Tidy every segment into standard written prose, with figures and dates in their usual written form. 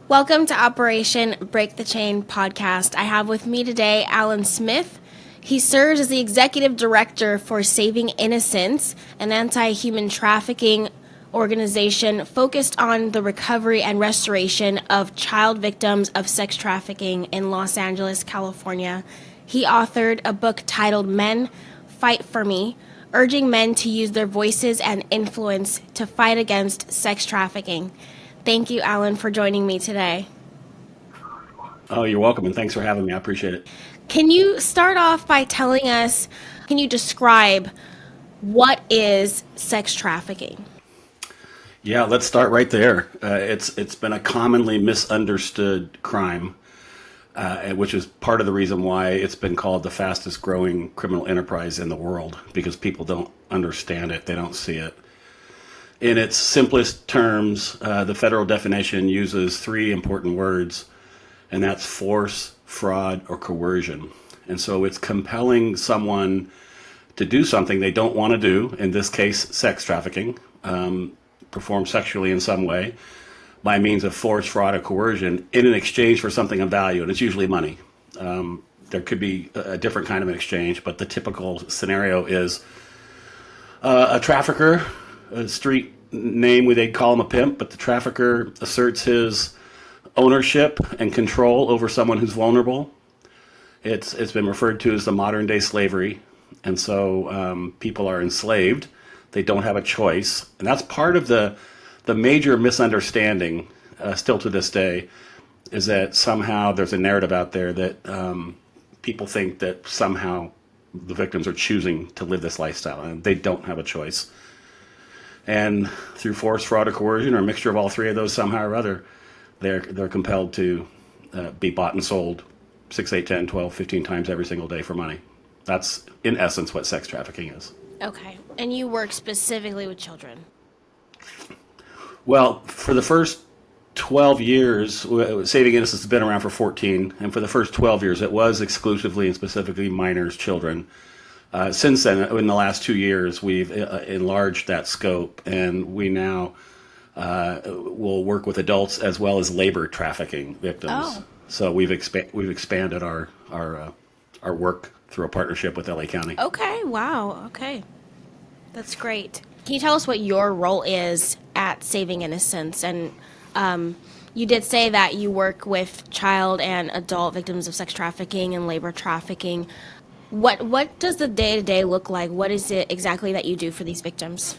Welcome to Operation Break the Chain podcast. I have with me today Alan Smyth. He serves as the executive director for Saving Innocence, an anti-human trafficking organization focused on the recovery and restoration of child victims of sex trafficking in Los Angeles, California. He authored a book titled Men Fight for Me, urging men to use their voices and influence to fight against sex trafficking. Thank you, Alan, for joining me today. Oh, you're welcome, and thanks for having me. I appreciate it. Can you start off by telling us, can you describe what is sex trafficking? Yeah, let's start right there. It's been a commonly misunderstood crime, which is part of the reason why it's been called the fastest growing criminal enterprise in the world, because people don't understand it, they don't see it. In its simplest terms, the federal definition uses three important words, and that's force, fraud, or coercion. And so it's compelling someone to do something they don't want to do, in this case, sex trafficking, perform sexually in some way by means of force, fraud, or coercion in an exchange for something of value, and it's usually money. There could be a different kind of an exchange, but the typical scenario is a trafficker, a street name where they'd call him a pimp, but the trafficker asserts his ownership and control over someone who's vulnerable. It's been referred to as the modern day slavery, and so people are enslaved. They don't have a choice, and that's part of the major misunderstanding still to this day, is that somehow there's a narrative out there that people think that somehow the victims are choosing to live this lifestyle, and they don't have a choice. And through force, fraud, or coercion, or a mixture of all three of those somehow or other, they're compelled to be bought and sold 6, 8, 10, 12, 15 times every single day for money. That's, in essence, what sex trafficking is. Okay. And you work specifically with children. Well, for the first 12 years, Saving Innocence has been around for 14, and for the first 12 years, it was exclusively and specifically minors, children. Since then, in the last 2 years, we've enlarged that scope, and we now will work with adults as well as labor trafficking victims. Oh. So we've expanded our work through a partnership with LA County. Okay. Wow. Okay. That's great. Can you tell us what your role is at Saving Innocence? And you did say that you work with child and adult victims of sex trafficking and labor trafficking. What does the day-to-day look like? What is it exactly that you do for these victims?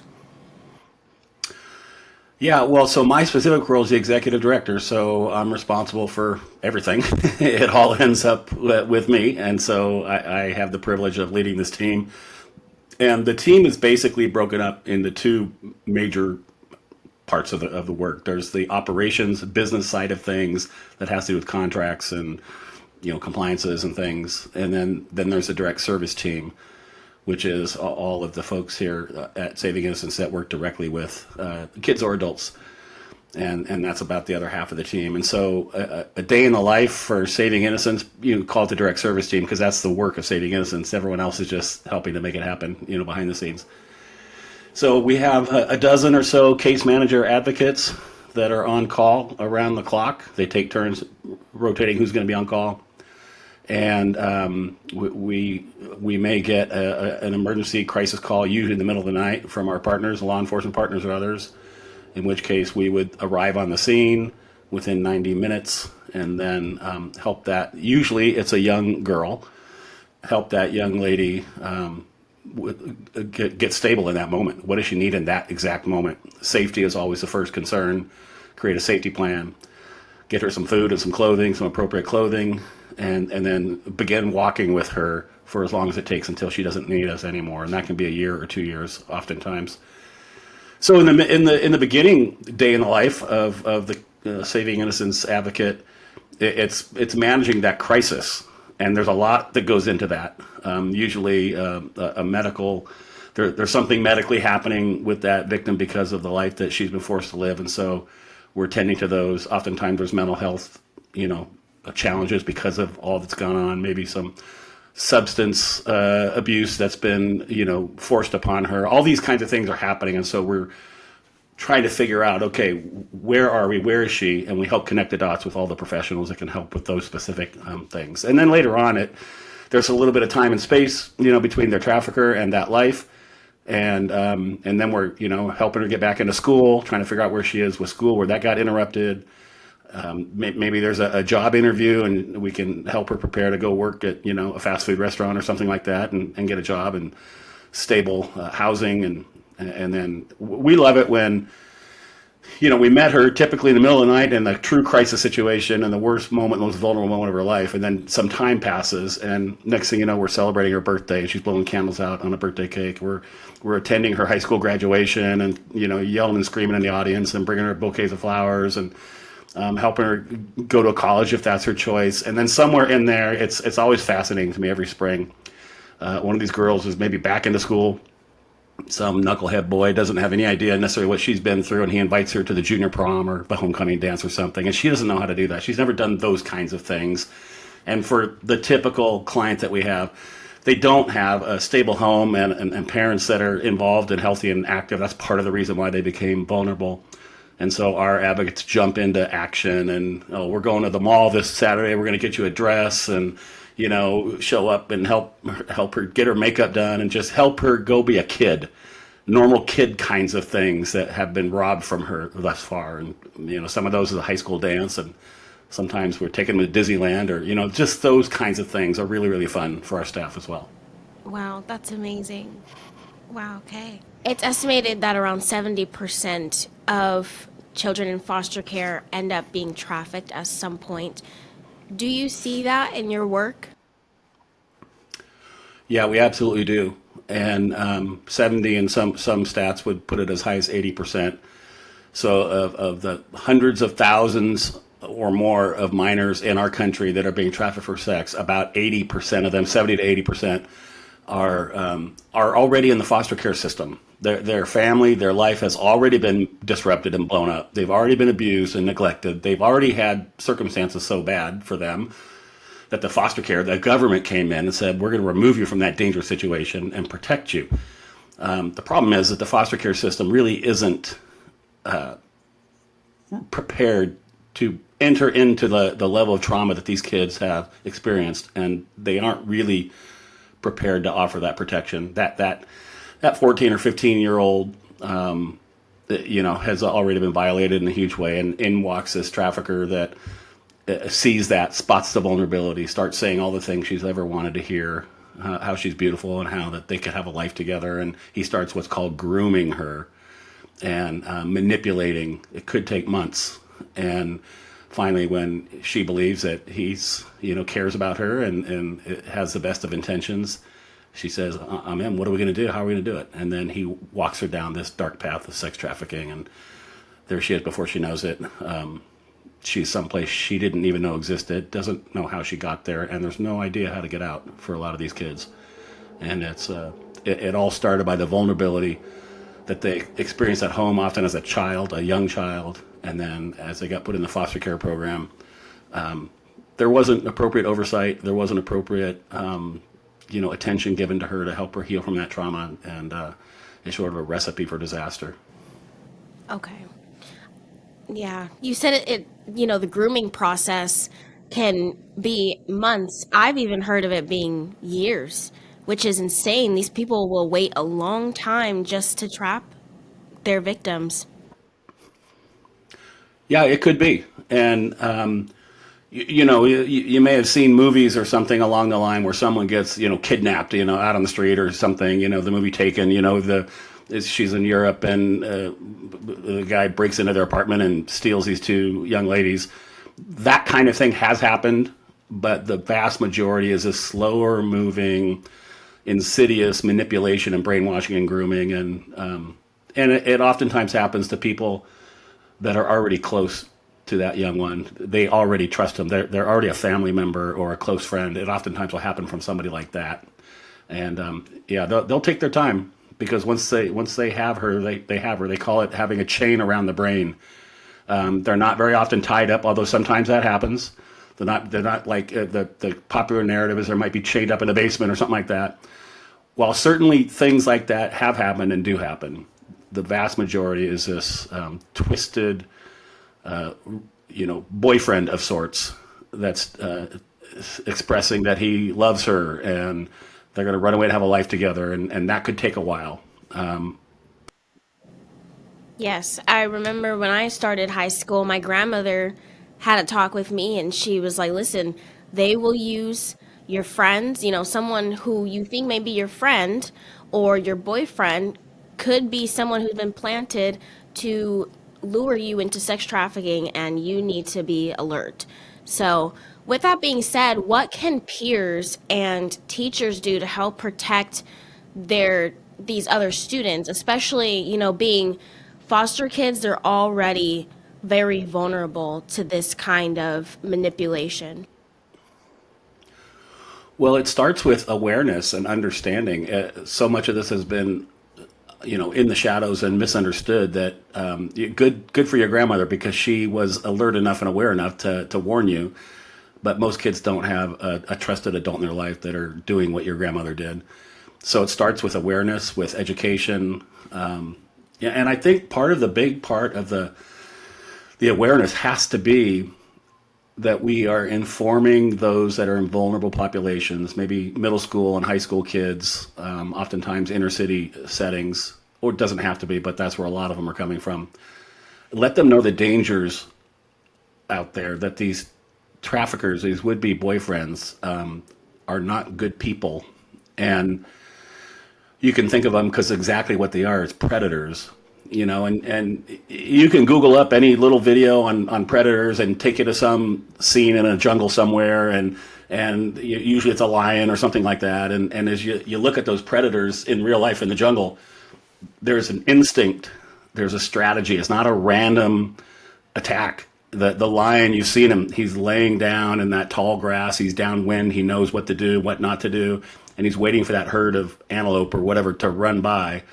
Yeah, well, so my specific role is the executive director, so I'm responsible for everything. It all ends up with me, and so I have the privilege of leading this team. And the team is basically broken up into two major parts of the work. There's the operations, business side of things that has to do with contracts and compliances and things, and then there's the direct service team, which is all of the folks here at Saving Innocence that work directly with kids or adults, and that's about the other half of the team. And so a day in the life for Saving Innocence, call it the direct service team, because that's the work of Saving Innocence. Everyone else is just helping to make it happen, behind the scenes. So we have a dozen or so case manager advocates that are on call around the clock. They take turns rotating who's going to be on call. And we may get an emergency crisis call, usually in the middle of the night, from our partners, law enforcement partners or others, in which case we would arrive on the scene within 90 minutes and then help that. Usually it's a young girl, help that young lady get stable in that moment. What does she need in that exact moment? Safety is always the first concern. Create a safety plan, get her some food and some clothing, some appropriate clothing, and then begin walking with her for as long as it takes until she doesn't need us anymore, and that can be a year or 2 years, oftentimes. So in the beginning day in the life of the Saving Innocence advocate, it's managing that crisis, and there's a lot that goes into that. Usually, a medical. There's something medically happening with that victim because of the life that she's been forced to live, and so we're tending to those. Oftentimes, there's mental health, challenges because of all that's gone on, maybe some substance abuse that's been forced upon her. All these kinds of things are happening, and so trying to figure out, okay, where are we? Where is she? And we help connect the dots with all the professionals that can help with those specific things. And then later on, there's a little bit of time and space, between their trafficker and that life. And then we're, helping her get back into school, trying to figure out where she is with school, where that got interrupted. Maybe there's a job interview and we can help her prepare to go work at, a fast food restaurant or something like that and get a job and stable housing. And then we love it when, we met her typically in the middle of the night in a true crisis situation and the worst moment, most vulnerable moment of her life. And then some time passes and next thing you know, we're celebrating her birthday and she's blowing candles out on a birthday cake. We're attending her high school graduation and, yelling and screaming in the audience and bringing her bouquets of flowers and helping her go to a college if that's her choice. And then somewhere in there, it's always fascinating to me every spring. One of these girls is maybe back into school. Some knucklehead boy doesn't have any idea necessarily what she's been through, and he invites her to the junior prom or the homecoming dance or something, and she doesn't know how to do that. She's never done those kinds of things. And for the typical client that we have, they don't have a stable home and parents that are involved and healthy and active. That's part of the reason why they became vulnerable. And so our advocates jump into action and, we're going to the mall this Saturday. We're going to get you a dress and, show up and help her get her makeup done and just help her go be a kid. Normal kid kinds of things that have been robbed from her thus far. And, some of those is a high school dance and sometimes we're taking them to Disneyland or, just those kinds of things are really, really fun for our staff as well. Wow, that's amazing. Wow, okay. It's estimated that around 70% of children in foster care end up being trafficked at some point. Do you see that in your work? Yeah, we absolutely do. And 70 and some stats would put it as high as 80%. So of the hundreds of thousands or more of minors in our country that are being trafficked for sex, about 80% of them, 70 to 80%, are already in the foster care system. Their family, their life has already been disrupted and blown up. They've already been abused and neglected. They've already had circumstances so bad for them that the foster care, the government came in and said, we're going to remove you from that dangerous situation and protect you. The problem is that the foster care system really isn't prepared to enter into the level of trauma that these kids have experienced, and they aren't really prepared to offer that protection. That 14 or 15-year-old, has already been violated in a huge way, and in walks this trafficker that sees that, spots the vulnerability, starts saying all the things she's ever wanted to hear, how she's beautiful and how that they could have a life together, and he starts what's called grooming her and manipulating. It could take months, and finally, when she believes that he's, cares about her and has the best of intentions, she says, I'm in. What are we going to do? How are we going to do it? And then he walks her down this dark path of sex trafficking, and there she is before she knows it. She's someplace she didn't even know existed, doesn't know how she got there, and there's no idea how to get out for a lot of these kids. And it all started by the vulnerability that they experienced at home, often as a child, a young child, and then as they got put in the foster care program, there wasn't appropriate oversight, there wasn't appropriate attention given to her to help her heal from that trauma, and it's sort of a recipe for disaster. Okay. Yeah. You said it, the grooming process can be months. I've even heard of it being years, which is insane. These people will wait a long time just to trap their victims. Yeah, it could be. And, you may have seen movies or something along the line where someone gets, kidnapped, out on the street or something, the movie Taken, she's in Europe and the guy breaks into their apartment and steals these two young ladies. That kind of thing has happened, but the vast majority is a slower moving, insidious manipulation and brainwashing and grooming. And it oftentimes happens to people that are already close to that young one. They already trust them. They're already a family member or a close friend. It oftentimes will happen from somebody like that. And they'll take their time, because once they have her, they have her. They call it having a chain around the brain. They're not very often tied up, although sometimes that happens. They're not like the popular narrative is there might be chained up in a basement or something like that. While certainly things like that have happened and do happen, the vast majority is this twisted, boyfriend of sorts that's expressing that he loves her and they're going to run away to have a life together, and that could take a while. Yes, I remember when I started high school, my grandmother had a talk with me and she was like, listen, they will use your friends, someone who you think may be your friend or your boyfriend could be someone who's been planted to lure you into sex trafficking and you need to be alert. So, with that being said, what can peers and teachers do to help protect their these other students, especially, being foster kids, they're already very vulnerable to this kind of manipulation. Well, it starts with awareness and understanding. So much of this has been, in the shadows and misunderstood that good for your grandmother because she was alert enough and aware enough to warn you. But most kids don't have a trusted adult in their life that are doing what your grandmother did. So it starts with awareness, with education. Yeah, and I think big part of the awareness has to be that we are informing those that are in vulnerable populations, maybe middle school and high school kids, oftentimes inner city settings, or it doesn't have to be, but that's where a lot of them are coming from. Let them know the dangers out there, that these traffickers, these would-be boyfriends, are not good people. And you can think of them because exactly what they are is predators. And you can Google up any little video on predators and take you to some scene in a jungle somewhere, and usually it's a lion or something like that. And as you look at those predators in real life in the jungle, there's an instinct, there's a strategy. It's not a random attack. The lion, you've seen him, he's laying down in that tall grass, he's downwind, he knows what to do, what not to do, and he's waiting for that herd of antelope or whatever to run by.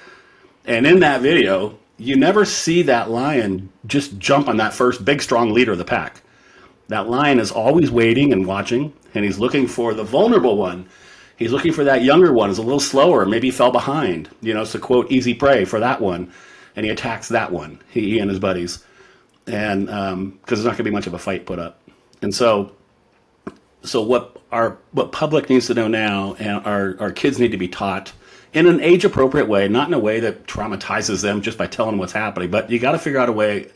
And in that video, you never see that lion just jump on that first big, strong leader of the pack. That lion is always waiting and watching, and he's looking for the vulnerable one. He's looking for that younger one, who's a little slower, maybe fell behind. It's a quote, easy prey for that one. And he attacks that one, he and his buddies. And because there's not going to be much of a fight put up. And so what public needs to know now, and our kids need to be taught in an age appropriate way, not in a way that traumatizes them just by telling them what's happening, but you got to figure out a way,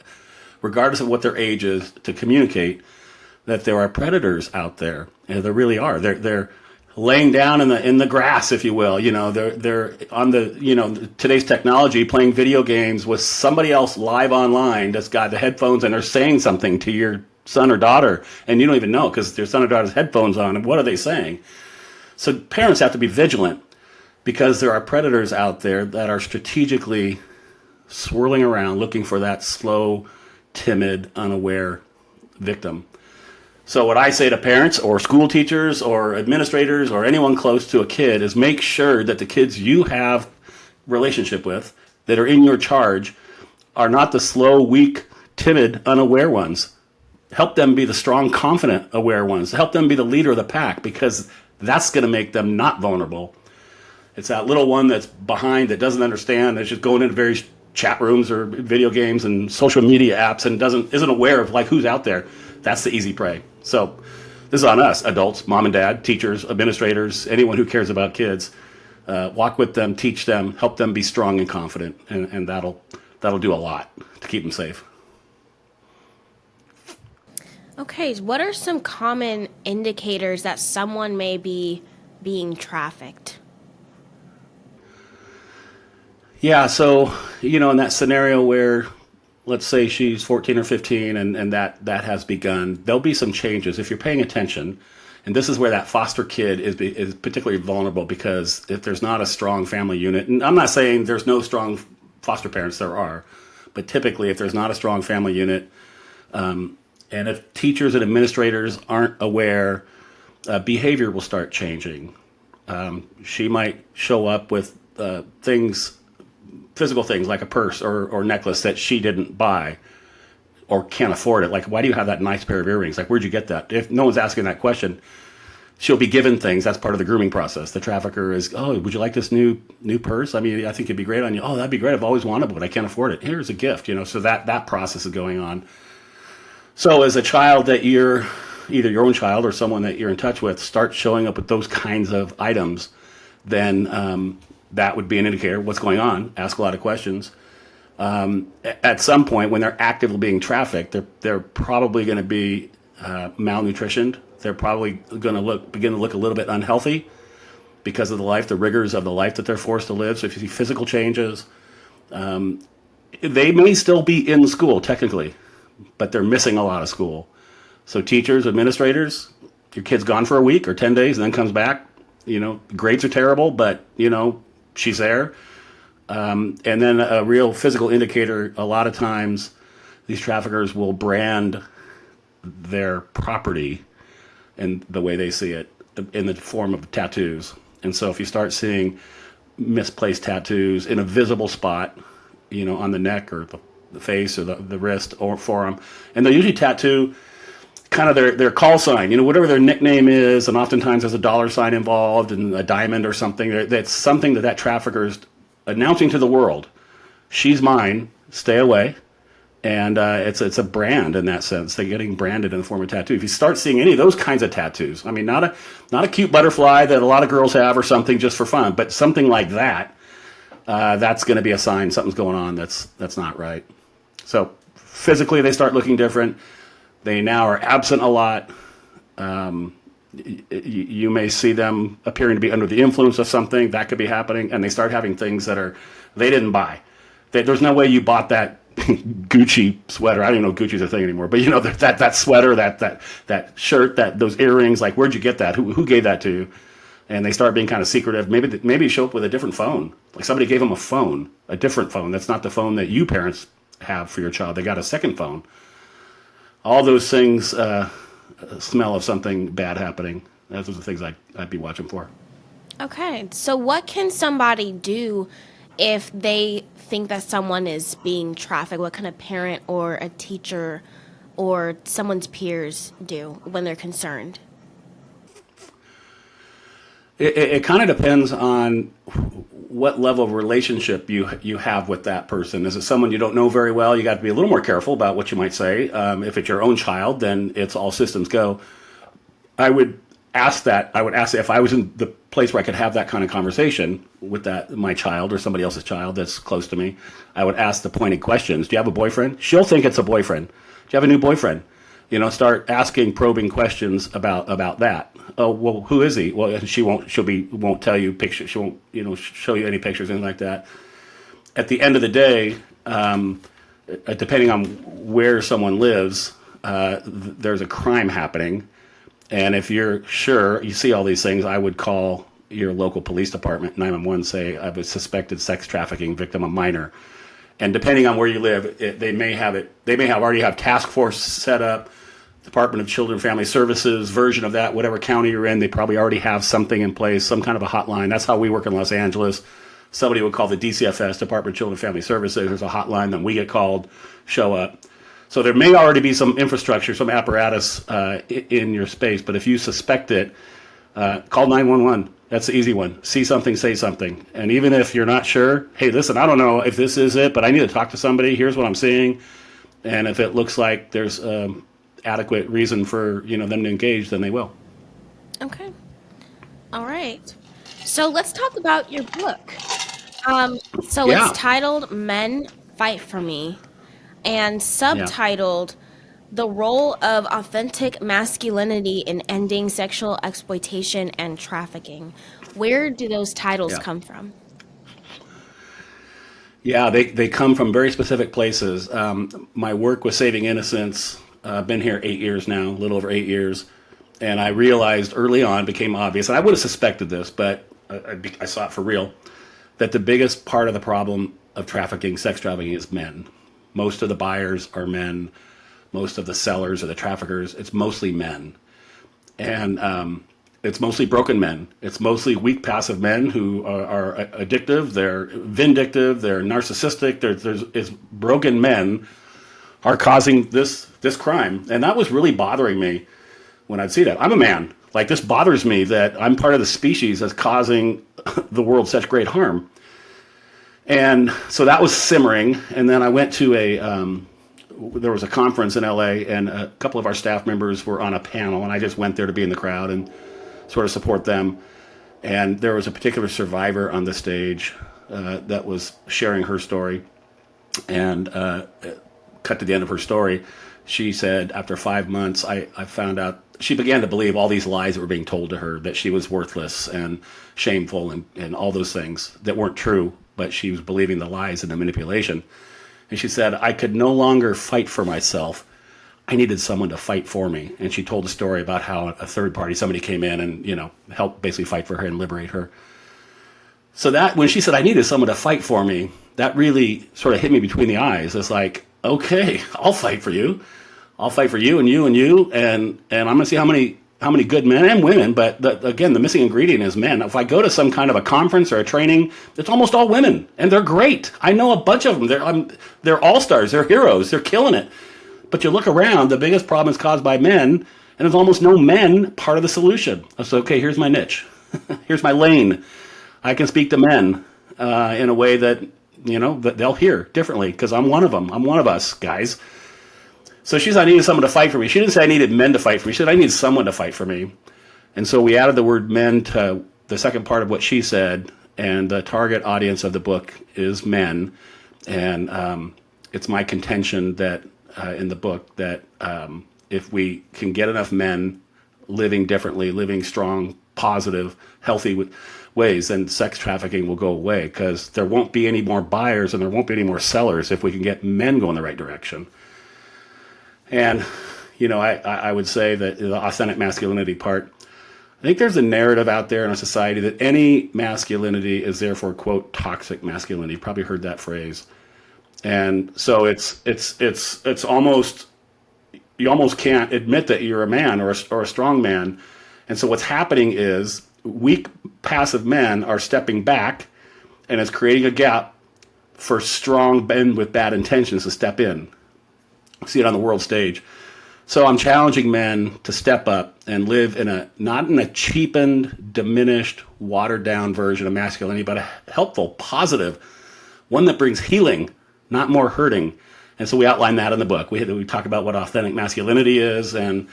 regardless of what their age is, to communicate that there are predators out there. And there really are. They're laying down in the grass, if you will. They're on today's technology, playing video games with somebody else live online that's got the headphones and they're saying something to your son or daughter, and you don't even know because your son or daughter's headphones on. And what are they saying? So parents have to be vigilant because there are predators out there that are strategically swirling around looking for that slow, timid, unaware victim. So what I say to parents or school teachers or administrators or anyone close to a kid is make sure that the kids you have relationship with that are in your charge are not the slow, weak, timid, unaware ones. Help them be the strong, confident, aware ones. Help them be the leader of the pack because that's going to make them not vulnerable. It's that little one that's behind, that doesn't understand, that's just going into various chat rooms or video games and social media apps and isn't aware of who's out there. That's the easy prey. So this is on us, adults, mom and dad, teachers, administrators, anyone who cares about kids. Walk with them, teach them, help them be strong and confident, and that'll do a lot to keep them safe. Okay, what are some common indicators that someone may be being trafficked? Yeah, so, in that scenario where, let's say she's 14 or 15 and that has begun, there'll be some changes if you're paying attention. And this is where that foster kid is particularly vulnerable because if there's not a strong family unit, and I'm not saying there's no strong foster parents, there are, but typically if there's not a strong family unit, and if teachers and administrators aren't aware, behavior will start changing. She might show up with physical things like a purse or necklace that she didn't buy or can't afford it. Like, why do you have that nice pair of earrings? Like, where'd you get that? If no one's asking that question, she'll be given things. That's part of the grooming process. The trafficker is, oh, would you like this new purse? I mean, I think it'd be great on you. Oh, that'd be great. I've always wanted one. I can't afford it. Here's a gift, So that process is going on. So as a child that you're either your own child or someone that you're in touch with starts showing up with those kinds of items, then that would be an indicator of what's going on. Ask a lot of questions. At some point, when they're actively being trafficked, they're probably going to be malnutritioned. They're probably going to begin to look a little bit unhealthy because of the rigors of the life that they're forced to live. So if you see physical changes, they may still be in school technically, but they're missing a lot of school. So teachers, administrators, your kid's gone for a week or 10 days and then comes back. Grades are terrible, but, she's there. And then a real physical indicator, a lot of times these traffickers will brand their property in the way they see it in the form of tattoos. And so if you start seeing misplaced tattoos in a visible spot, on the neck or the face or the wrist or forearm, and they'll usually tattoo kind of their call sign, whatever their nickname is, and oftentimes there's a dollar sign involved and a diamond or something. That's something that trafficker's announcing to the world, she's mine, stay away. And it's a brand in that sense. They're getting branded in the form of tattoo. If you start seeing any of those kinds of tattoos, I mean, not a cute butterfly that a lot of girls have or something just for fun, but something like that, that's going to be a sign something's going on that's not right. So physically, they start looking different. They now are absent a lot. You may see them appearing to be under the influence of something. That could be happening. And they start having things that they didn't buy. There's no way you bought that Gucci sweater. I don't even know if Gucci's a thing anymore. But that sweater, that shirt, those earrings, like, where'd you get that? Who gave that to you? And they start being kind of secretive. Maybe you show up with a different phone. Like somebody gave them a phone, a different phone. That's not the phone that you parents have for your child. They got a second phone. All those things smell of something bad happening. Those are the things I'd be watching for. Okay, so what can somebody do if they think that someone is being trafficked? What can a parent or a teacher or someone's peers do when they're concerned? It kind of depends on what level of relationship you have with that person. Is it someone you don't know very well? You got to be a little more careful about what you might say. If it's your own child, then it's all systems go. I would ask if I was in the place where I could have that kind of conversation with my child or somebody else's child that's close to me. I would ask the pointed questions. Do you have a boyfriend? She'll think it's a boyfriend. Do you have a new boyfriend? Start asking probing questions about that. Oh, well, who is he? Well, she won't tell you pictures. She won't, show you any pictures, anything like that. At the end of the day, depending on where someone lives, there's a crime happening. And if you're sure you see all these things, I would call your local police department, 911, say, I have a suspected sex trafficking victim, a minor. And depending on where you live, they may already have task force set up, Department of Children and Family Services version of that, whatever county you're in, they probably already have something in place, some kind of a hotline. That's how we work in Los Angeles. Somebody would call the DCFS, Department of Children and Family Services. There's a hotline, then we get called, show up. So there may already be some infrastructure, some apparatus in your space, but if you suspect it, call 911. That's the easy one. See something, say something. And even if you're not sure, hey, listen, I don't know if this is it, but I need to talk to somebody. Here's what I'm seeing. And if it looks like there's adequate reason for them to engage, then they will. Okay. All right. So let's talk about your book. It's titled Men Fight For Me and subtitled The Role of Authentic Masculinity in Ending Sexual Exploitation and Trafficking. Where do those titles come from? Yeah, they come from very specific places. My work with Saving Innocence, I've been here 8 years now, a little over 8 years. And I realized early on, became obvious, and I would have suspected this, but I saw it for real, that the biggest part of the problem of trafficking, sex trafficking, is men. Most of the buyers are men. Most of the sellers or the traffickers, it's mostly men. And it's mostly broken men. It's mostly weak, passive men who are addictive, they're vindictive, they're narcissistic. There's broken men are causing this crime. And that was really bothering me when I'd see that. I'm a man. Like, this bothers me that I'm part of the species that's causing the world such great harm. And so that was simmering. And then I went to there was a conference in LA, and a couple of our staff members were on a panel, and I just went there to be in the crowd and sort of support them. And there was a particular survivor on the stage that was sharing her story. And cut to the end of her story, she said, after 5 months, I found out she began to believe all these lies that were being told to her, that she was worthless and shameful and all those things that weren't true, but she was believing the lies and the manipulation. And she said, I could no longer fight for myself. I needed someone to fight for me. And she told a story about how a third party, somebody came in and, helped basically fight for her and liberate her. So that, when she said I needed someone to fight for me, that really sort of hit me between the eyes. It's like, okay, I'll fight for you. I'll fight for you and you and you. And I'm going to see how many good men and women. But again, the missing ingredient is men. If I go to some kind of a conference or a training, it's almost all women, and they're great. I know a bunch of them. They're all-stars. They're heroes. They're killing it. But you look around, the biggest problem is caused by men, and there's almost no men part of the solution. So, okay, here's my niche. Here's my lane. I can speak to men in a way that, that they'll hear differently, because I'm one of them. I'm one of us, guys. So she said I needed someone to fight for me. She didn't say I needed men to fight for me. She said I needed someone to fight for me. And so we added the word men to the second part of what she said, and the target audience of the book is men. And it's my contention that in the book that if we can get enough men living differently, living strong, positive, healthy ways, then sex trafficking will go away, because there won't be any more buyers and there won't be any more sellers if we can get men going the right direction. And, I would say that the authentic masculinity part, I think there's a narrative out there in our society that any masculinity is therefore, quote, toxic masculinity. You've probably heard that phrase. And so it's almost, you almost can't admit that you're a man or a strong man. And so what's happening is weak, passive men are stepping back, and it's creating a gap for strong men with bad intentions to step in. See it on the world stage. So I'm challenging men to step up and live not in a cheapened, diminished, watered down version of masculinity, but a helpful, positive, one that brings healing, not more hurting. And so we outline that in the book. We talk about what authentic masculinity is, and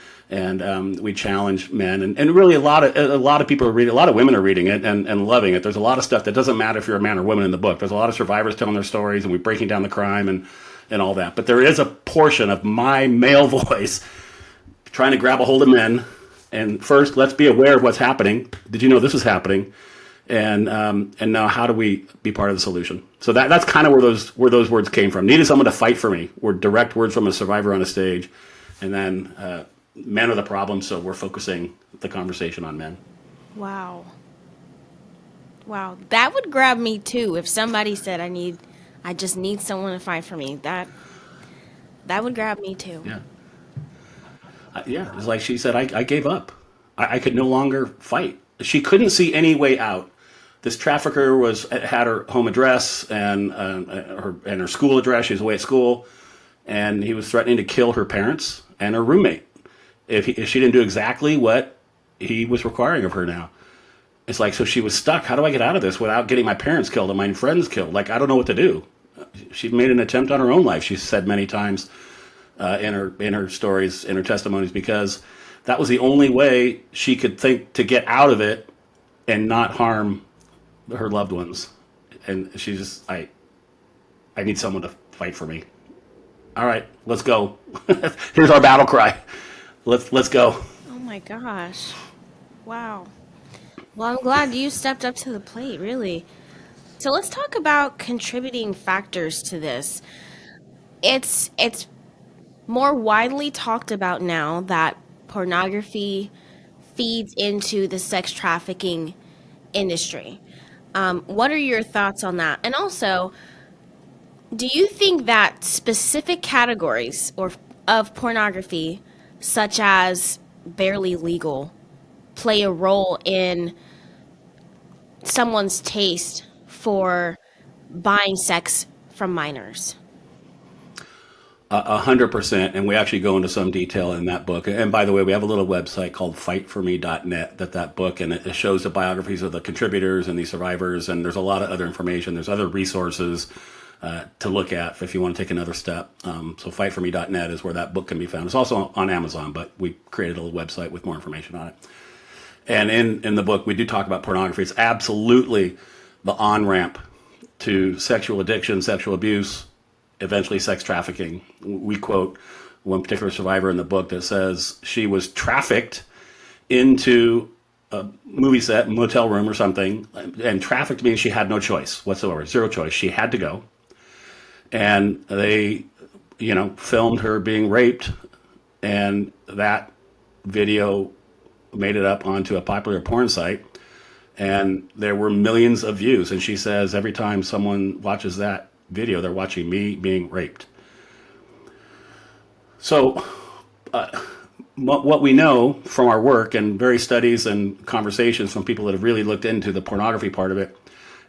we challenge men, and really a lot of people are reading, a lot of women are reading it and loving it. There's a lot of stuff that doesn't matter if you're a man or woman in the book. There's a lot of survivors telling their stories, and we're breaking down the crime and all that. But there is a portion of my male voice trying to grab a hold of men. And first, let's be aware of what's happening. Did you know this is happening? And now, how do we be part of the solution? So that's kind of where those words came from. Needed someone to fight for me. Were direct words from a survivor on a stage, and then men are the problem. So we're focusing the conversation on men. Wow, that would grab me too. If somebody said I just need someone to fight for me, that would grab me too. Yeah, it's like she said. I gave up. I could no longer fight. She couldn't see any way out. This trafficker had her home address and her school address. She was away at school, and he was threatening to kill her parents and her roommate if she didn't do exactly what he was requiring of her. Now, it's like, so she was stuck. How do I get out of this without getting my parents killed and my friends killed? Like, I don't know what to do. She made an attempt on her own life. She said many times in her stories, in her testimonies, because that was the only way she could think to get out of it and not harm her loved ones. And she's just, I need someone to fight for me. All right, let's go. Here's our battle cry. Let's go. Oh my gosh. Wow. Well, I'm glad you stepped up to the plate, really. So let's talk about contributing factors to this. It's more widely talked about now that pornography feeds into the sex trafficking industry. What are your thoughts on that? And also, do you think that specific categories of pornography, such as barely legal, play a role in someone's taste for buying sex from minors? 100%, and we actually go into some detail in that book. And by the way, we have a little website called fightforme.net that book, and it shows the biographies of the contributors and the survivors, and there's a lot of other information. There's other resources to look at if you want to take another step. So fightforme.net is where that book can be found. It's also on Amazon, but we created a little website with more information on it. And in the book, we do talk about pornography. It's absolutely the on-ramp to sexual addiction, sexual abuse, eventually sex trafficking. We quote one particular survivor in the book that says she was trafficked into a movie set, motel room or something, and trafficked means she had no choice whatsoever, zero choice. She had to go. And they, filmed her being raped, and that video made it up onto a popular porn site, and there were millions of views. And she says every time someone watches that video, they're watching me being raped. So what we know from our work and various studies and conversations from people that have really looked into the pornography part of it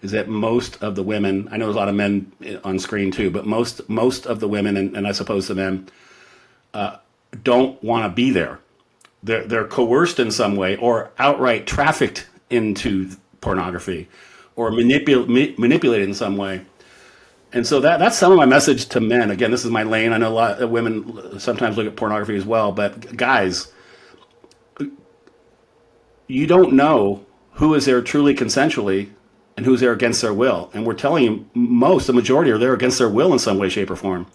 is that most of the women, I know there's a lot of men on screen too, but most of the women, and I suppose the men, don't want to be there. They're coerced in some way or outright trafficked into pornography or manipulated in some way. And so that's some of my message to men. Again, this is my lane. I know a lot of women sometimes look at pornography as well, but guys, you don't know who is there truly consensually and who's there against their will. And we're telling you, the majority are there against their will in some way, shape, or form.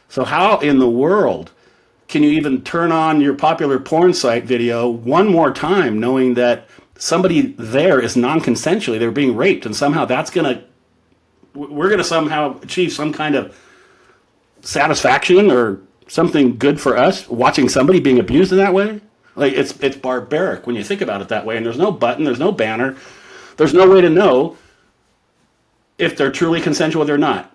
So how in the world can you even turn on your popular porn site video one more time knowing that somebody there is non-consensually, they're being raped, and somehow we're going to somehow achieve some kind of satisfaction or something good for us watching somebody being abused in that way? Like, it's barbaric when you think about it that way. And there's no button, there's no banner, there's no way to know if they're truly consensual or not.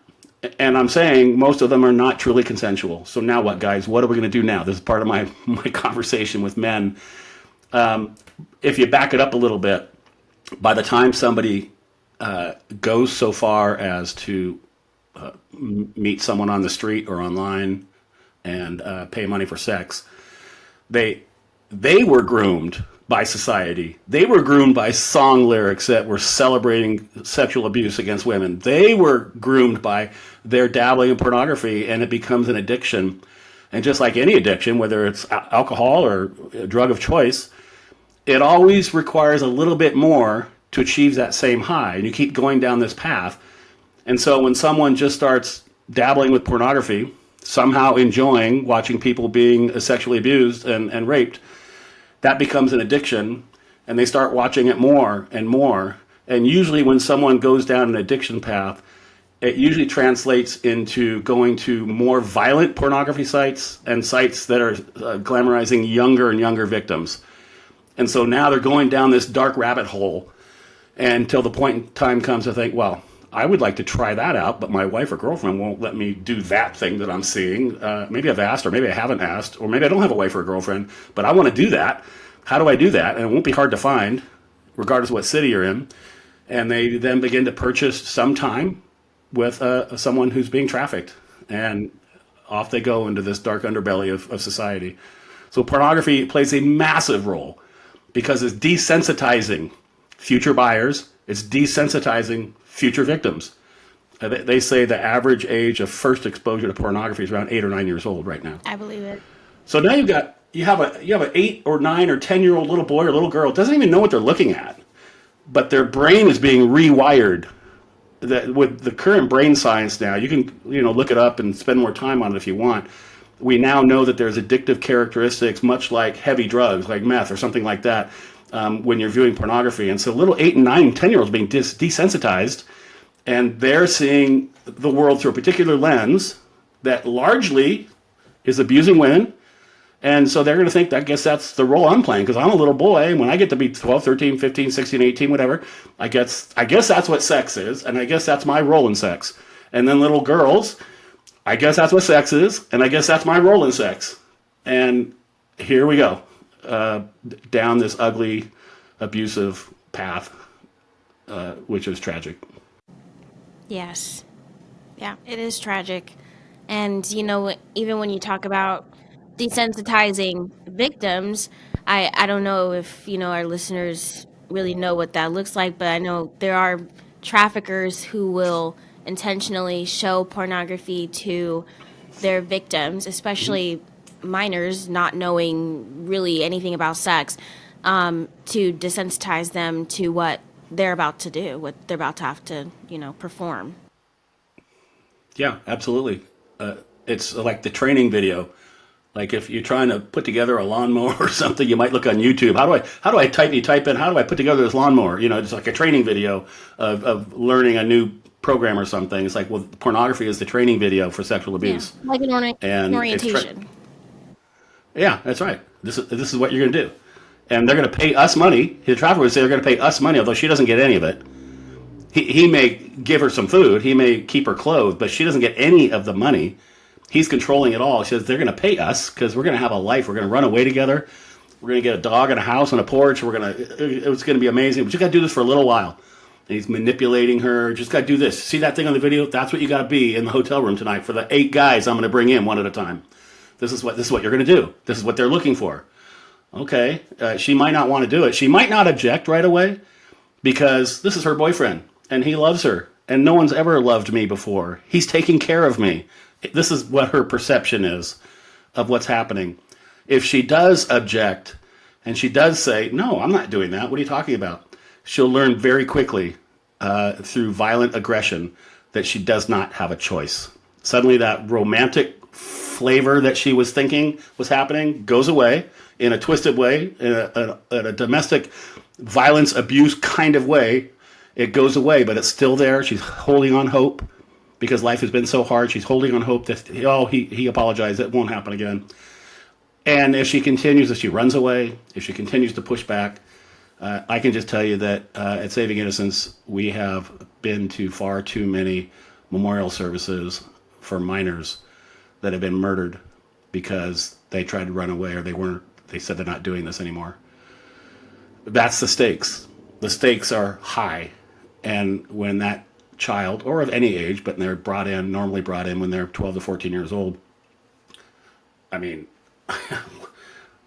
And I'm saying most of them are not truly consensual. So now what, guys? What are we going to do now? This is part of my conversation with men. If you back it up a little bit, by the time somebody goes so far as to meet someone on the street or online and pay money for sex, they were groomed by society. They were groomed by song lyrics that were celebrating sexual abuse against women. They were groomed by their dabbling in pornography, and it becomes an addiction. And just like any addiction, whether it's alcohol or a drug of choice, it always requires a little bit more to achieve that same high. And you keep going down this path. And so when someone just starts dabbling with pornography, somehow enjoying watching people being sexually abused and raped, that becomes an addiction, and they start watching it more and more. And usually when someone goes down an addiction path, it usually translates into going to more violent pornography sites and sites that are glamorizing younger and younger victims. And so now they're going down this dark rabbit hole until the point in time comes to think, well, I would like to try that out, but my wife or girlfriend won't let me do that thing that I'm seeing. Maybe I've asked, or maybe I haven't asked, or maybe I don't have a wife or a girlfriend, but I want to do that. How do I do that? And it won't be hard to find, regardless of what city you're in. And they then begin to purchase some time with someone who's being trafficked. And off they go into this dark underbelly of society. So pornography plays a massive role because it's desensitizing future buyers. It's desensitizing future victims. They say the average age of first exposure to pornography is around 8 or 9 years old right now. I believe it. So now you have an 8 or 9 or 10-year-old little boy or little girl doesn't even know what they're looking at, but their brain is being rewired. That with the current brain science now, you can look it up and spend more time on it if you want. We now know that there's addictive characteristics, much like heavy drugs, like meth or something like that, when you're viewing pornography. And so little 8 and 9 and 10-year-olds being desensitized, and they're seeing the world through a particular lens that largely is abusing women. And so they're going to think, I guess that's the role I'm playing because I'm a little boy. And when I get to be 12, 13, 15, 16, 18, whatever, I guess that's what sex is. And I guess that's my role in sex. And then little girls, I guess that's what sex is. And I guess that's my role in sex. And here we go, down this ugly, abusive path, which is tragic. Yes. Yeah, it is tragic. And, even when you talk about desensitizing victims, I don't know if, our listeners really know what that looks like, but I know there are traffickers who will intentionally show pornography to their victims, especially minors not knowing really anything about sex, to desensitize them to what they're about to do, what they're about to have to, perform. Yeah, absolutely. It's like the training video. Like if you're trying to put together a lawnmower or something, you might look on YouTube. How do I type in how do I put together this lawnmower? It's like a training video of learning a new program or something. It's like, well, pornography is the training video for sexual Yeah, abuse, like an and orientation. yeah, that's right. This is what you're gonna do, and they're gonna pay us money. The trafficker would say they're gonna pay us money, although she doesn't get any of it. He may give her some food, he may keep her clothed, but she doesn't get any of the money. He's controlling it all. He says they're going to pay us because we're going to have a life. We're going to run away together. We're going to get a dog and a house and a porch. It's going to be amazing. But you got to do this for a little while. And he's manipulating her. Just got to do this. See that thing on the video? That's what you got to be in the hotel room tonight for the 8 guys I'm going to bring in one at a time. This is what you're going to do. This is what they're looking for. Okay. She might not want to do it. She might not object right away because this is her boyfriend and he loves her. And no one's ever loved me before. He's taking care of me. This is what her perception is of what's happening. If she does object and she does say, no, I'm not doing that. What are you talking about? She'll learn very quickly through violent aggression that she does not have a choice. Suddenly that romantic flavor that she was thinking was happening goes away in a twisted way, in a domestic violence abuse kind of way. It goes away, but it's still there. She's holding on hope. Because life has been so hard, she's holding on hope that, he apologized, it won't happen again. And if she runs away, if she continues to push back, I can just tell you that at Saving Innocence, we have been to far too many memorial services for minors that have been murdered because they tried to run away or they said they're not doing this anymore. That's the stakes. The stakes are high. And when that child, or of any age, but they're normally brought in when they're 12 to 14 years old. I mean,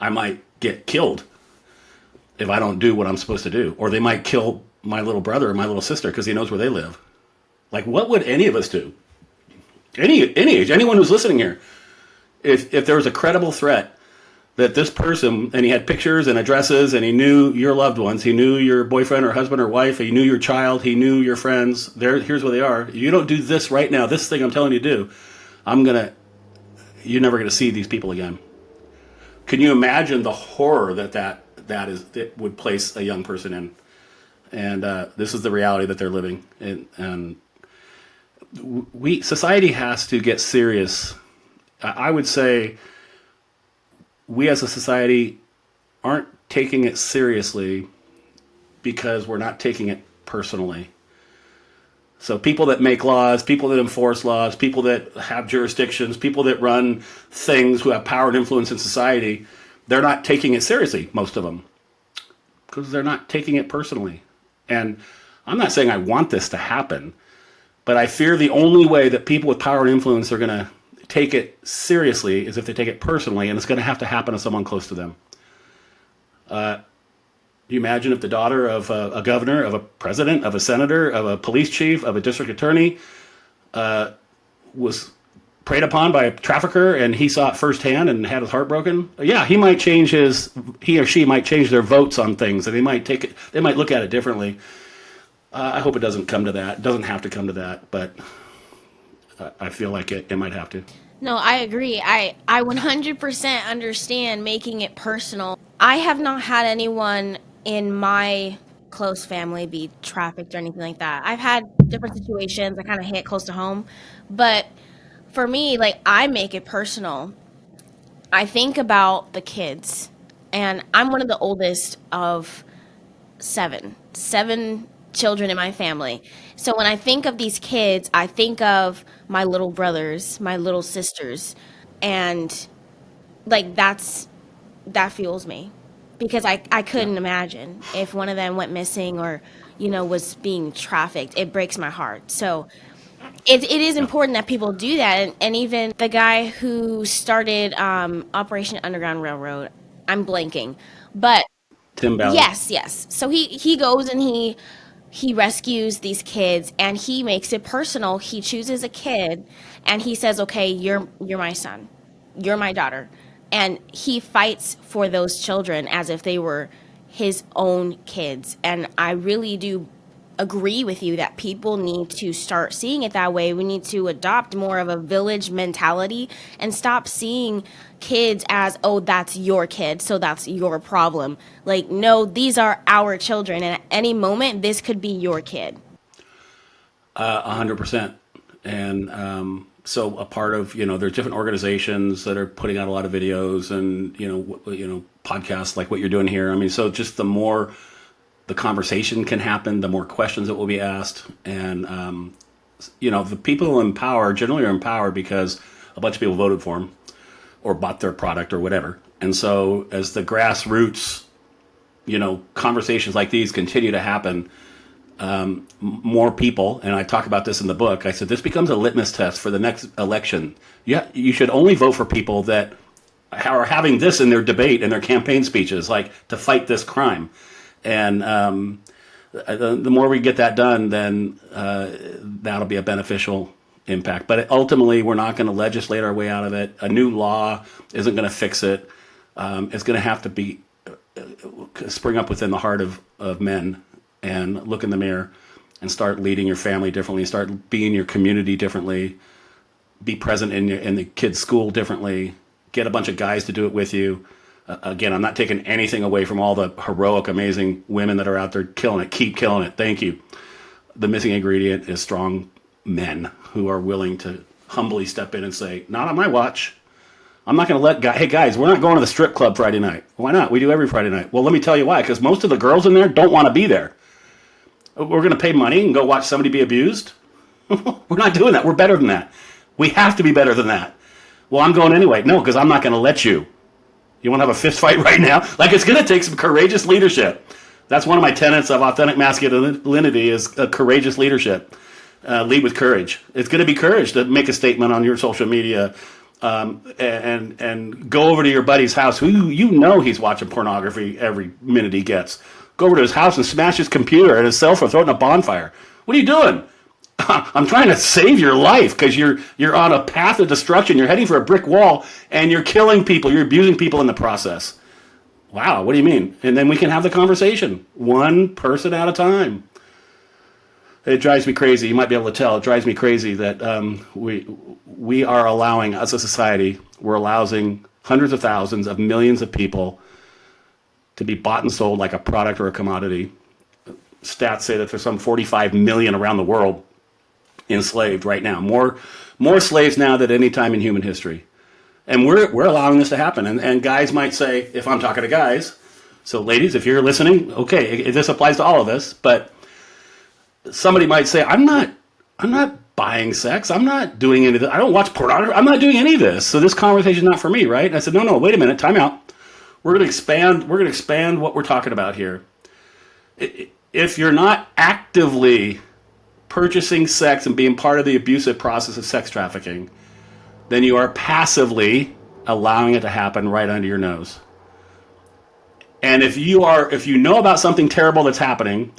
I might get killed if I don't do what I'm supposed to do. Or they might kill my little brother or my little sister because he knows where they live. Like, what would any of us do? Any age, anyone who's listening here, if there was a credible threat that this person, and he had pictures and addresses, and he knew your loved ones, he knew your boyfriend or husband or wife, he knew your child, he knew your friends. Here's where they are. You don't do this right now. This thing I'm telling you to do, you're never gonna see these people again. Can you imagine the horror that would place a young person in? And this is the reality that they're living in. And society has to get serious. I would say we as a society aren't taking it seriously because we're not taking it personally. So people that make laws, people that enforce laws, people that have jurisdictions, people that run things who have power and influence in society, they're not taking it seriously, most of them, because they're not taking it personally. And I'm not saying I want this to happen, but I fear the only way that people with power and influence are going to take it seriously is if they take it personally, and it's going to have to happen to someone close to them. You imagine if the daughter of a governor, of a president, of a senator, of a police chief, of a district attorney was preyed upon by a trafficker and he saw it firsthand and had his heart broken? Yeah, he or she might change their votes on things, and they might look at it differently. I hope it doesn't come to that. It doesn't have to come to that, but I feel like it might have to. No, I agree. I 100% understand making it personal. I have not had anyone in my close family be trafficked or anything like that. I've had different situations that kind of hit close to home, but for me, like, I make it personal. I think about the kids, and I'm one of the oldest of seven children in my family. So when I think of these kids, I think of my little brothers, my little sisters, and like that fuels me because I Yeah. couldn't imagine if one of them went missing or was being trafficked. It breaks my heart. So it is Yeah. important that people do that, and even the guy who started Operation Underground Railroad, I'm blanking, but Tim Ballard. yes, yes. So he goes and he rescues these kids and he makes it personal. He chooses a kid and he says, "Okay, you're my son. You're my daughter." And he fights for those children as if they were his own kids. And I really do agree with you that people need to start seeing it that way. We need to adopt more of a village mentality and stop seeing kids as, oh, that's your kid, so that's your problem. Like, no, these are our children, and at any moment, this could be your kid. 100%. And so a part of, there's different organizations that are putting out a lot of videos and, podcasts like what you're doing here. I mean, so just the more the conversation can happen, the more questions that will be asked. And, the people in power generally are in power because a bunch of people voted for them or bought their product or whatever. And so as the grassroots, conversations like these continue to happen, more people, and I talk about this in the book, I said this becomes a litmus test for the next election. Yeah, you should only vote for people that are having this in their debate and their campaign speeches, like to fight this crime. And the more we get that done, then that'll be a beneficial impact. But ultimately, we're not going to legislate our way out of it. A new law isn't going to fix it. It's going to have to be spring up within the heart of men and look in the mirror and start leading your family differently, start being your community differently, be present in the kids' school differently, get a bunch of guys to do it with you. Again, I'm not taking anything away from all the heroic, amazing women that are out there killing it. Keep killing it. Thank you. The missing ingredient is strong men who are willing to humbly step in and say, not on my watch. I'm not going to let guys, hey guys, we're not going to the strip club Friday night. Why not? We do every Friday night. Well, let me tell you why. Because most of the girls in there don't want to be there. We're going to pay money and go watch somebody be abused? We're not doing that. We're better than that. We have to be better than that. Well, I'm going anyway. No, because I'm not going to let you. You want to have a fist fight right now? Like, it's going to take some courageous leadership. That's one of my tenets of authentic masculinity is courageous leadership. Lead with courage. It's going to be courage to make a statement on your social media and go over to your buddy's house who he's watching pornography every minute he gets. Go over to his house and smash his computer and his cell phone, throw it in a bonfire. What are you doing? I'm trying to save your life because you're on a path of destruction. You're heading for a brick wall and you're killing people. You're abusing people in the process. Wow, what do you mean? And then we can have the conversation, one person at a time. It drives me crazy. You might be able to tell. It drives me crazy that we are allowing, as a society, we're allowing hundreds of thousands of millions of people to be bought and sold like a product or a commodity. Stats say that there's some 45 million around the world enslaved right now. More slaves now than any time in human history. And we're allowing this to happen. And guys might say, if I'm talking to guys, so ladies, if you're listening, okay, this applies to all of us, but somebody might say, I'm not buying sex. I'm not doing any of this. I don't watch pornography. I'm not doing any of this. So this conversation is not for me, right? And I said, no, wait a minute, time out. We're going to expand what we're talking about here. If you're not actively purchasing sex and being part of the abusive process of sex trafficking, then you are passively allowing it to happen right under your nose. And if you know about something terrible that's happening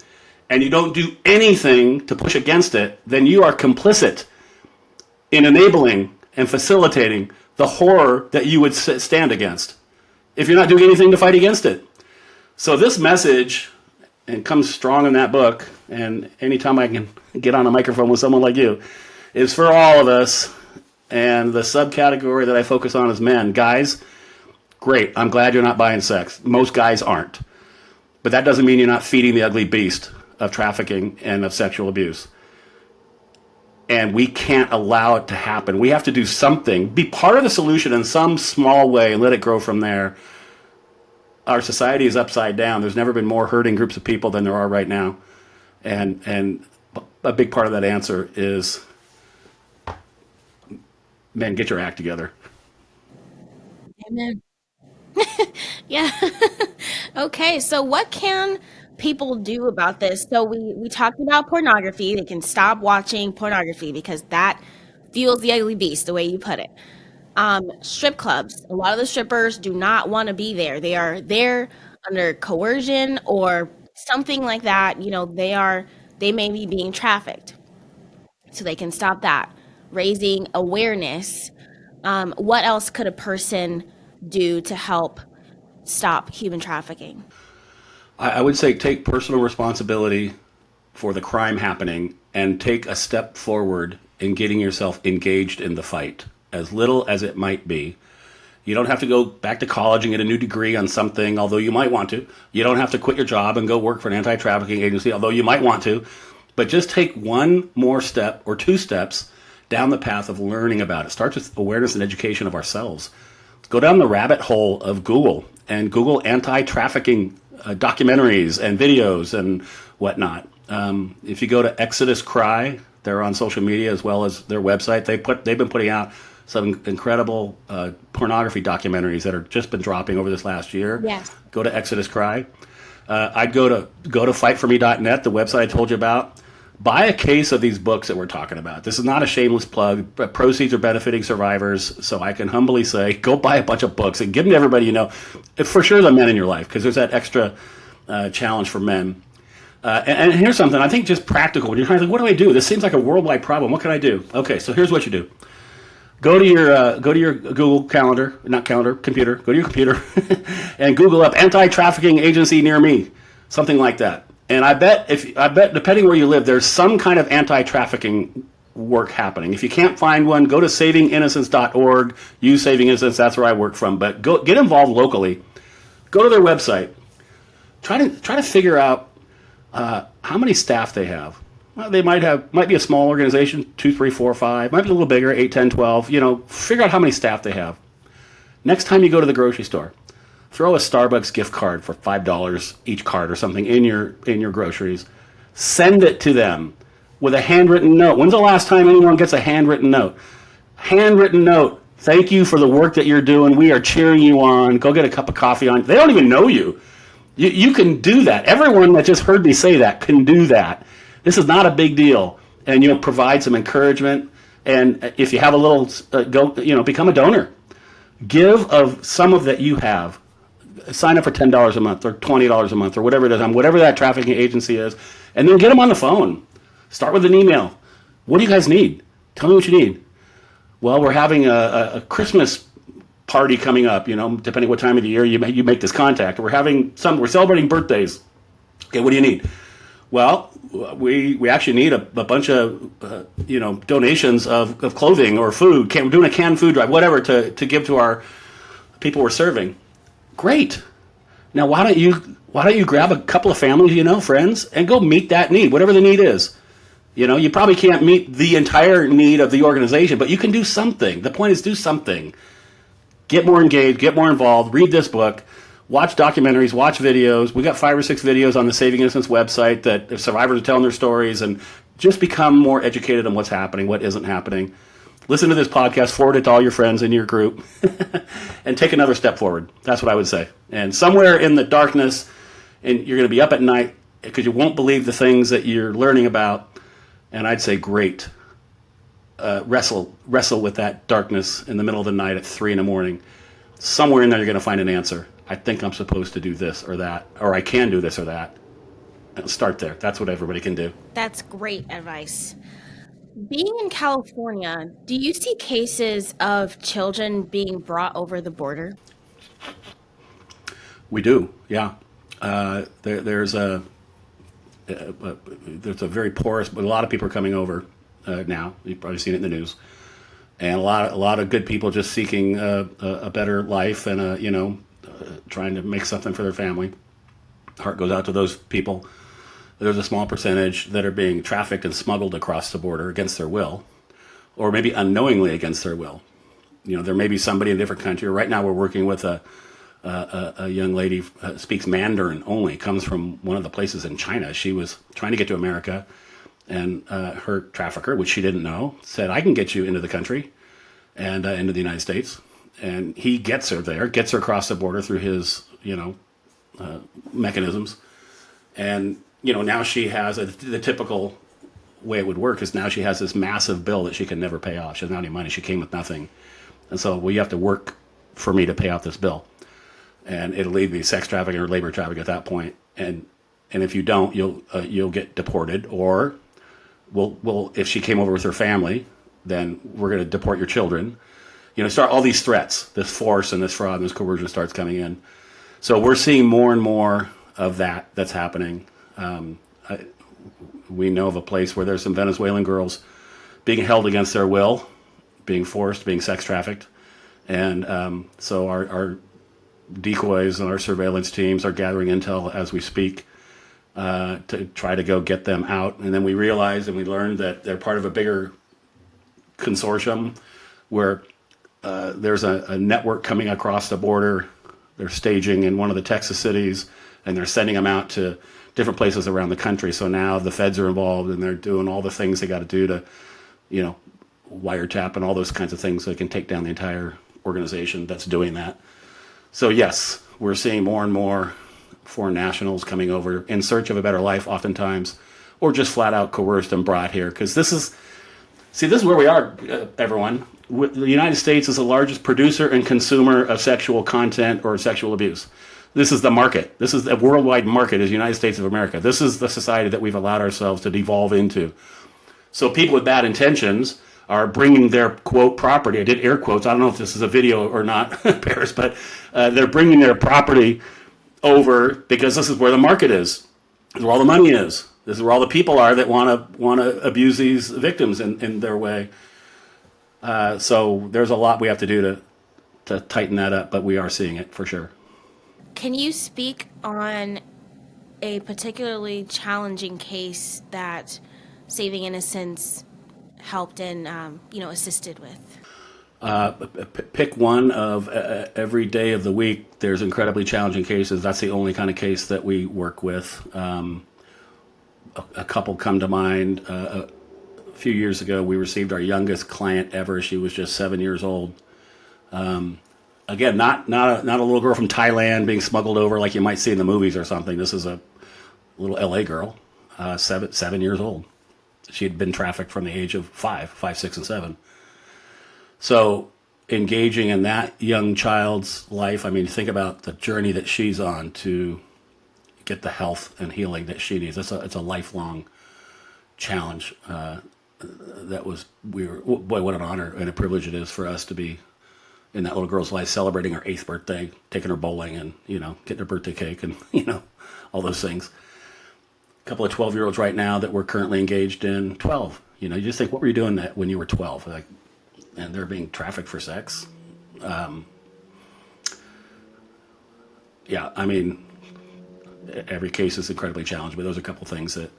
and you don't do anything to push against it, then you are complicit in enabling and facilitating the horror that you would stand against if you're not doing anything to fight against it. So this message, and comes strong in that book, and anytime I can get on a microphone with someone like you, is for all of us. And the subcategory that I focus on is men. Guys, great. I'm glad you're not buying sex. Most guys aren't. But that doesn't mean you're not feeding the ugly beast of trafficking and of sexual abuse. And we can't allow it to happen. We have to do something, be part of the solution in some small way, and let it grow from there. Our society is upside down. There's never been more hurting groups of people than there are right now. And a big part of that answer is, man, get your act together. Amen. Yeah. Okay, so what can people do about this? So we talked about pornography. They can stop watching pornography because that fuels the ugly beast, the way you put it. Strip clubs. A lot of the strippers do not want to be there. They are there under coercion or something like that. They may be being trafficked. So they can stop that. Raising awareness. What else could a person do to help stop human trafficking? I would say take personal responsibility for the crime happening and take a step forward in getting yourself engaged in the fight, as little as it might be. You don't have to go back to college and get a new degree on something, although you might want to. You don't have to quit your job and go work for an anti-trafficking agency, although you might want to. But just take one more step or two steps down the path of learning about it. Starts with awareness and education of ourselves. Go down the rabbit hole of Google and Google anti-trafficking documentaries and videos and whatnot. If you go to Exodus Cry, they're on social media as well as their website. They've been putting out some incredible pornography documentaries that have just been dropping over this last year. Yes. Go to Exodus Cry. I'd go to fightforme.net, the website I told you about. Buy a case of these books that we're talking about. This is not a shameless plug, but proceeds are benefiting survivors. So I can humbly say, go buy a bunch of books and give them to everybody you know. For sure the men in your life, because there's that extra challenge for men. And here's something, I think just practical. When you're trying to think, what do I do? This seems like a worldwide problem. What can I do? Okay, so here's what you do. Go to your Google computer. Go to your computer and Google up anti-trafficking agency near me, something like that. And I bet depending where you live, there's some kind of anti-trafficking work happening. If you can't find one, go to savinginnocence.org. Use Saving Innocence. That's where I work from. But go get involved locally. Go to their website. Try to figure out how many staff they have. Well, they might be a small organization, 2, 3, 4, 5, might be a little bigger, 8, 10, 12. Figure out how many staff they have. Next time you go to the grocery store, throw a Starbucks gift card for $5 each card or something in your groceries. Send it to them with a handwritten note. When's the last time anyone gets a handwritten note? Handwritten note. Thank you for the work that you're doing. We are cheering you on. Go get a cup of coffee on. They don't even know you. You can do that. Everyone that just heard me say that can do that. This is not a big deal. And you'll provide some encouragement. And if you have a little, become a donor. Give of some of that you have. Sign up for $10 a month or $20 a month or whatever it is, on whatever that trafficking agency is, and then get them on the phone. Start with an email. What do you guys need? Tell me what you need. Well, we're having a Christmas party coming up, depending what time of the year you make this contact. We're celebrating birthdays. Okay, what do you need? Well, we actually need a bunch of donations of clothing or food. We're doing a canned food drive, whatever, to give to our people we're serving. Great. Now why don't you grab a couple of families, friends, and go meet that need, whatever the need is. You probably can't meet the entire need of the organization, but you can do something. The point is, do something. Get more engaged, get more involved, read this book, watch documentaries, watch videos. We got 5 or 6 videos on the Saving Innocence website that if survivors are telling their stories, and just become more educated on what's happening, what isn't happening. Listen to this podcast, forward it to all your friends in your group, and take another step forward. That's what I would say. And somewhere in the darkness, and you're going to be up at night because you won't believe the things that you're learning about. And I'd say, great. Wrestle with that darkness in the middle of the night at 3 a.m. Somewhere in there, you're going to find an answer. I think I'm supposed to do this or that, or I can do this or that. And start there. That's what everybody can do. That's great advice. Being in California, do you see cases of children being brought over the border? We do, yeah. There's a very porous, but a lot of people are coming over now. You've probably seen it in the news, and a lot of good people just seeking a better life and trying to make something for their family. Heart goes out to those people. There's a small percentage that are being trafficked and smuggled across the border against their will, or maybe unknowingly against their will. There may be somebody in a different country. Right now, we're working with a young lady speaks Mandarin only, comes from one of the places in China. She was trying to get to America, and her trafficker, which she didn't know, said, "I can get you into the country and into the United States." And he gets her there, gets her across the border through his mechanisms. And now she has the typical way it would work is now she has this massive bill that she can never pay off. She doesn't have any money. She came with nothing, and so well, you have to work for me to pay off this bill, and it'll either be sex trafficking or labor trafficking at that point. And if you don't, you'll get deported, or we'll if she came over with her family, then we're going to deport your children. Start all these threats, this force and this fraud and this coercion starts coming in. So we're seeing more and more of that's happening. We know of a place where there's some Venezuelan girls being held against their will, being forced, being sex trafficked. And so our decoys and our surveillance teams are gathering intel as we speak to try to go get them out. And then we realized and we learned that they're part of a bigger consortium where there's a network coming across the border. They're staging in one of the Texas cities, and they're sending them out to different places around the country. So now the feds are involved, and they're doing all the things they got to do to, wiretap and all those kinds of things so they can take down the entire organization that's doing that. So yes, we're seeing more and more foreign nationals coming over in search of a better life oftentimes, or just flat out coerced and brought here. Because this is where we are, everyone. The United States is the largest producer and consumer of sexual content or sexual abuse. This is the market. This is the worldwide market is the United States of America. This is the society that we've allowed ourselves to devolve into. So people with bad intentions are bringing their, quote, property. I did air quotes. I don't know if this is a video or not, Parys, but they're bringing their property over because this is where the market is. This is where all the money is. This is where all the people are that want to abuse these victims in their way. So there's a lot we have to do to tighten that up, but we are seeing it for sure. Can you speak on a particularly challenging case that Saving Innocence helped and assisted with? Pick one of every day of the week. There's incredibly challenging cases. That's the only kind of case that we work with. A couple come to mind. A few years ago, we received our youngest client ever. She was just 7 years old. Again, not a little girl from Thailand being smuggled over like you might see in the movies or something. This is a little LA girl, 7 years old. She had been trafficked from the age of 5, 6, and 7. So engaging in that young child's life, I mean, think about the journey that she's on to get the health and healing that she needs. It's a lifelong challenge. Boy, what an honor and a privilege it is for us to be in that little girl's life, celebrating her 8th birthday, taking her bowling and, getting her birthday cake and, all those things. A couple of 12-year-olds right now that we're currently engaged in, 12. You just think, what were you doing that when you were 12? And they're being trafficked for sex. Yeah, I mean, every case is incredibly challenging, but those are a couple of things that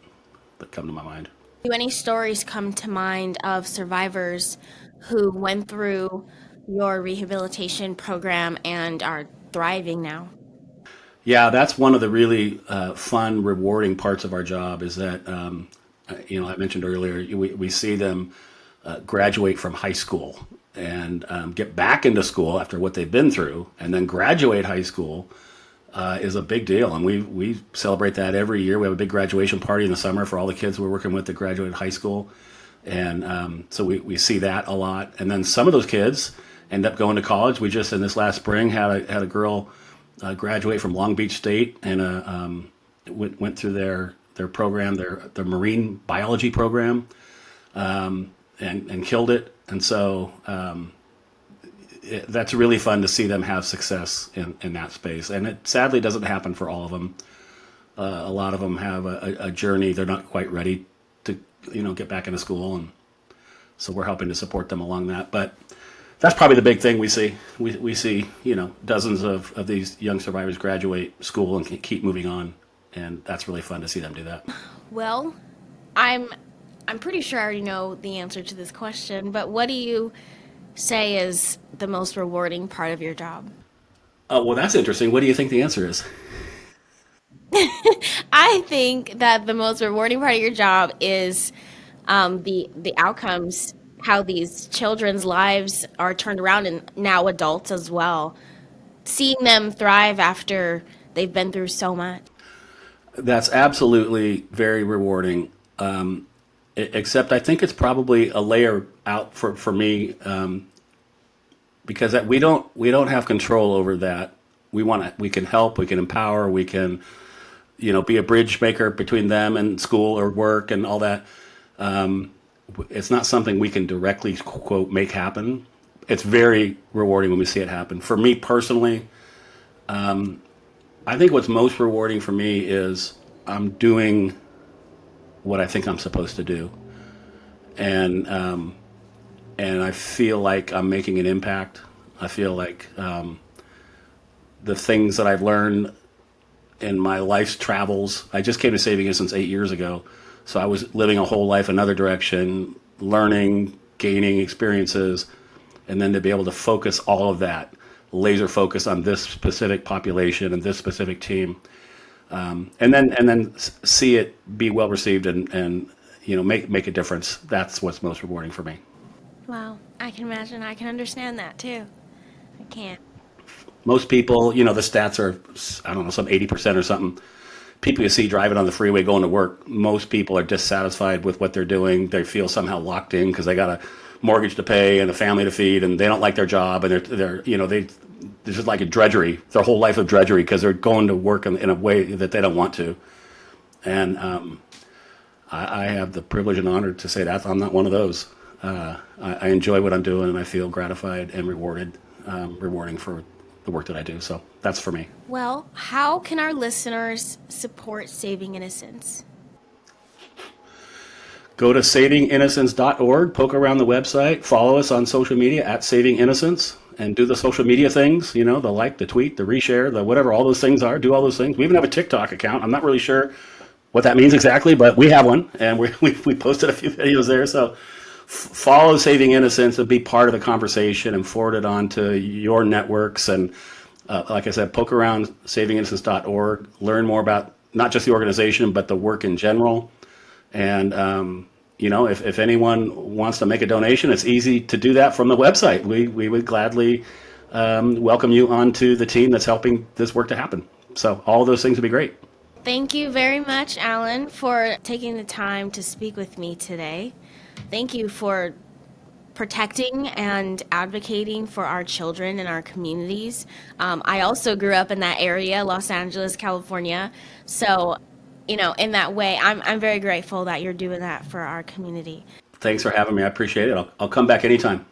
come to my mind. Do any stories come to mind of survivors who went through your rehabilitation program and are thriving now? Yeah, that's one of the really fun, rewarding parts of our job is that, I mentioned earlier, we see them graduate from high school and get back into school after what they've been through, and then graduate high school is a big deal. And we celebrate that every year. We have a big graduation party in the summer for all the kids we're working with that graduated high school. And so we see that a lot. And then some of those kids end up going to college. We just, in this last spring, had a girl graduate from Long Beach State and went through their program, their marine biology program, and killed it. And so that's really fun to see them have success in that space. And it sadly doesn't happen for all of them. A lot of them have a journey. They're not quite ready to get back into school, and so we're helping to support them along that. But that's probably the big thing we see. We see dozens of these young survivors graduate school and keep moving on, and that's really fun to see them do that. Well, I'm pretty sure I already know the answer to this question, but what do you say is the most rewarding part of your job? Well, that's interesting. What do you think the answer is? I think that the most rewarding part of your job is the outcomes, how these children's lives are turned around, and now adults as well. Seeing them thrive after they've been through so much. That's absolutely very rewarding. Except I think it's probably a layer out for me, because we don't have control over that. We can help, we can empower, we can be a bridge maker between them and school or work and all that. It's not something we can directly quote make happen. It's very rewarding when we see it happen. For me personally, I think what's most rewarding for me is I'm doing what I think I'm supposed to do, and I feel like I'm making an impact. I feel like the things that I've learned in my life's travels. I just came to Saving Innocence 8 years ago, so I was living a whole life another direction, learning, gaining experiences, and then to be able to focus all of that, laser focus on this specific population and this specific team, and then see it be well received and make a difference. That's what's most rewarding for me. Wow, I can imagine. I can understand that too. I can't. Most people, the stats are, I don't know, some 80% or something. People you see driving on the freeway going to work, most people are dissatisfied with what they're doing. They feel somehow locked in because they got a mortgage to pay and a family to feed, and they don't like their job, and they're just like a drudgery, their whole life of drudgery, because they're going to work in a way that they don't want to. And I have the privilege and honor to say that I'm not one of those. I enjoy what I'm doing, and I feel gratified and rewarding for the work that I do. So that's for me. Well, how can our listeners support Saving Innocence? Go to savinginnocence.org, poke around the website, follow us on social media at Saving Innocence, and do the social media things, the like, the tweet, the reshare, the whatever all those things are. Do all those things. We even have a TikTok account. I'm not really sure what that means exactly, but we have one, and we posted a few videos there. So follow Saving Innocence and be part of the conversation and forward it on to your networks. And like I said, poke around savinginnocence.org, learn more about not just the organization, but the work in general. And, if anyone wants to make a donation, it's easy to do that from the website. We would gladly welcome you onto the team that's helping this work to happen. So all of those things would be great. Thank you very much, Alan, for taking the time to speak with me today. Thank you for protecting and advocating for our children and our communities. I also grew up in that area, Los Angeles, California. So, in that way, I'm very grateful that you're doing that for our community. Thanks for having me. I appreciate it. I'll come back anytime.